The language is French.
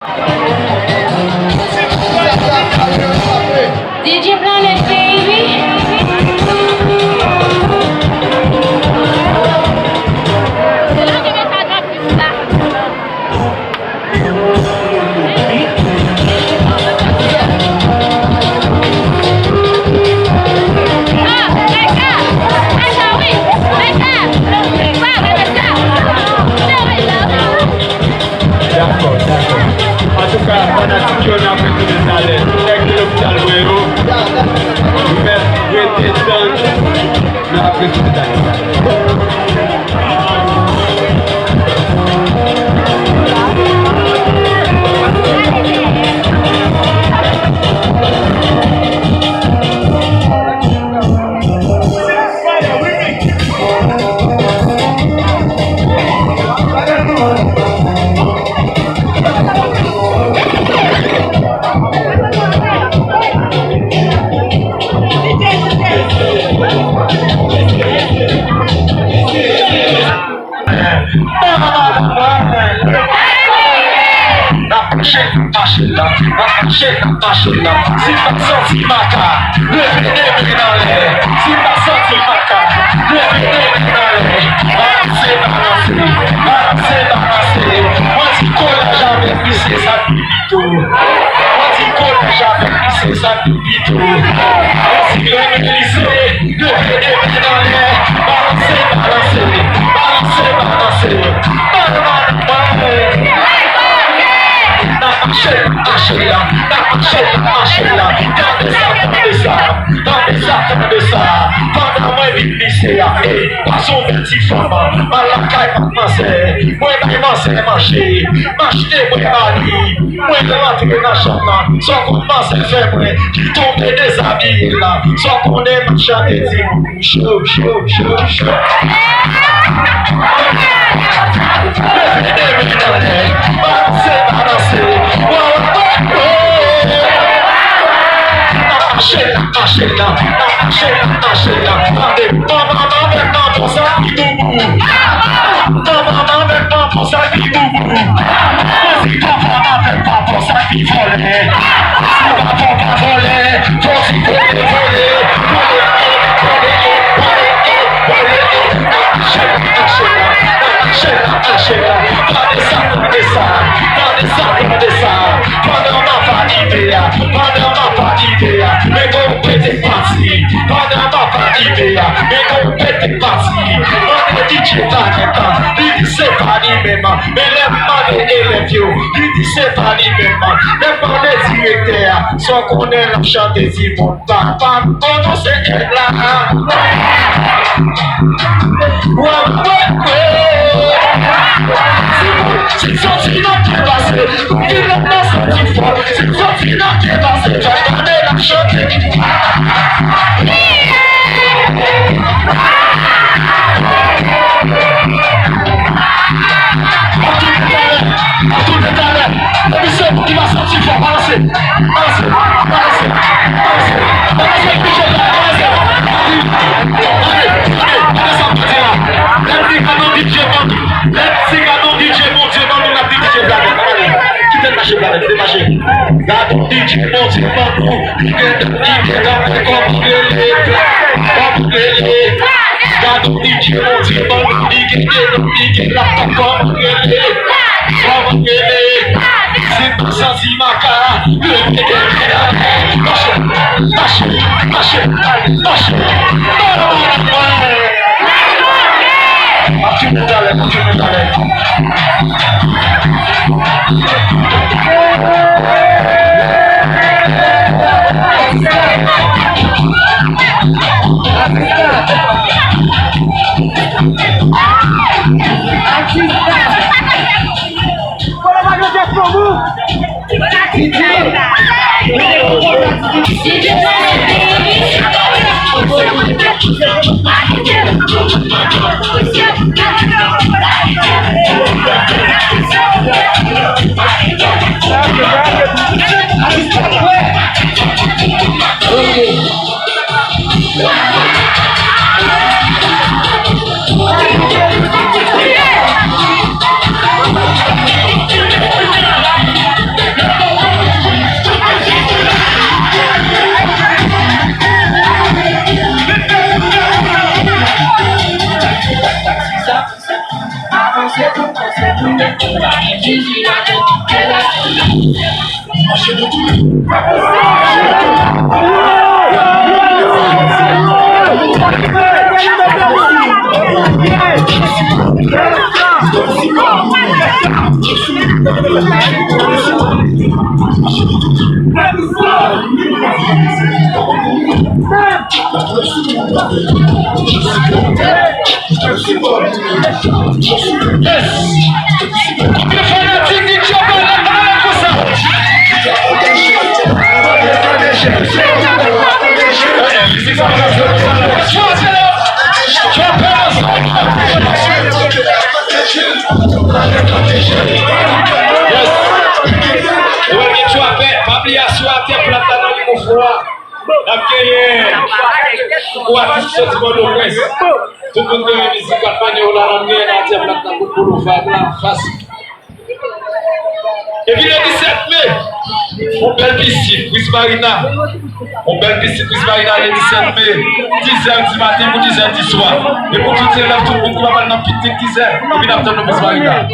DJ Planet, baby. D'accord, d'accord. En tout cas, on a tout qui a fait tout le talent. Avec l'hôpital Guéro, mais vous êtes dans on a fait tout le talent. Si pas senti maca, levez dans l'air. Si pas senti maca, levez dans l'air. Balancez, balancez, balancez. Moi si colle jamais pissé ça pipito. Moi si colle jamais pissé ça pipito. Si l'église, levez dans l'air. Balancez, balancez, balancez, balancez. Pendant moi vite lycée, passons petit femme, mal la caille pas penser, moi commencer à marcher, m'acheter moi mari, moi rentrer dans la chambre, sans qu'on pense faire moi, qui tombe des habits là, sans qu'on ait marchand et dit, chaud, chaud, chaud, chaud. Sans qu'on ait la chanter si mon papa, on sait être là. C'est sorti dans tes passé, il n'a pas sorti fort. C'est sorti dans tes passé, j'ai gardé la chanter. Qui va sortir fort, balancer, balancer, balancer, balancer, balancer, c'est pas senti ma cara, Tout le monde de la musique a fait on a ramené un entier pour nous faire la face. Et puis le 17 mai, on belle piscine, Chris Marina. On belle piscine, Chris Marina le 17 mai, 10h du matin pour 10h du soir. Et pour tout le monde qui va parler dans le petit 10h, et puis nous Chris Marina.